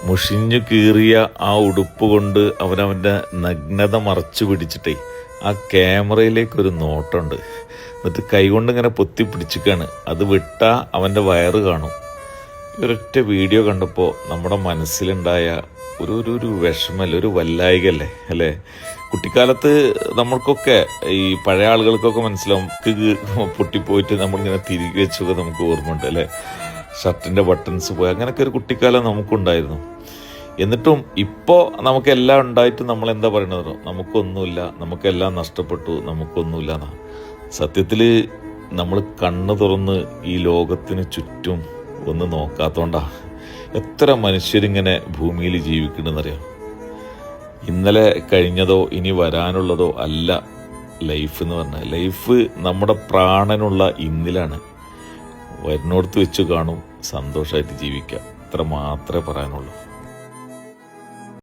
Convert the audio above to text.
മുഷിഞ്ഞു കീറിയ ആ ഉടുപ്പ് കൊണ്ട് അവനവൻ്റെ നഗ്നത മറച്ചു പിടിച്ചിട്ടേ ആ ക്യാമറയിലേക്കൊരു നോട്ടമുണ്ട്. എന്നിട്ട് കൈകൊണ്ട് ഇങ്ങനെ പൊത്തി പിടിച്ചിക്കാണ്. അത് വിട്ടാൽ അവൻ്റെ വയറ് കാണും. ഒരൊറ്റ വീഡിയോ കണ്ടപ്പോൾ നമ്മുടെ മനസ്സിലുണ്ടായ ഒരു വിഷമല്ലേ, ഒരു വല്ലായികല്ലേ അല്ലേ? കുട്ടിക്കാലത്ത് നമ്മൾക്കൊക്കെ ഈ പഴയ ആളുകൾക്കൊക്കെ മനസ്സിലാവും, പൊട്ടിപ്പോയിട്ട് നമ്മളിങ്ങനെ തിരികെ വെച്ചൊക്കെ നമുക്ക് ഓർമ്മയുണ്ട് അല്ലേ? ഷർട്ടിൻ്റെ ബട്ടൺസ് പോയി അങ്ങനെയൊക്കെ ഒരു കുട്ടിക്കാലം നമുക്കുണ്ടായിരുന്നു. എന്നിട്ടും ഇപ്പോൾ നമുക്കെല്ലാം ഉണ്ടായിട്ട് നമ്മൾ എന്താ പറയണത്? നമുക്കൊന്നുമില്ല, നമുക്കെല്ലാം നഷ്ടപ്പെട്ടു, നമുക്കൊന്നുമില്ല എന്നാ. സത്യത്തിൽ നമ്മൾ കണ്ണ് തുറന്ന് ഈ ലോകത്തിന് ചുറ്റും ഒന്ന് നോക്കാത്തോണ്ടാ എത്ര മനുഷ്യരിങ്ങനെ ഭൂമിയിൽ ജീവിക്കണമെന്നറിയാം. ഇന്നലെ കഴിഞ്ഞതോ ഇനി വരാനുള്ളതോ അല്ല ലൈഫ് എന്ന് പറഞ്ഞാൽ. ലൈഫ് നമ്മുടെ പ്രാണനുള്ള ഇന്നിലാണ്. വരുന്നിടത്ത് വെച്ച് കാണും, സന്തോഷമായിട്ട് ജീവിക്കാം. അത്ര മാത്രമേ പറയാനുള്ളൂ.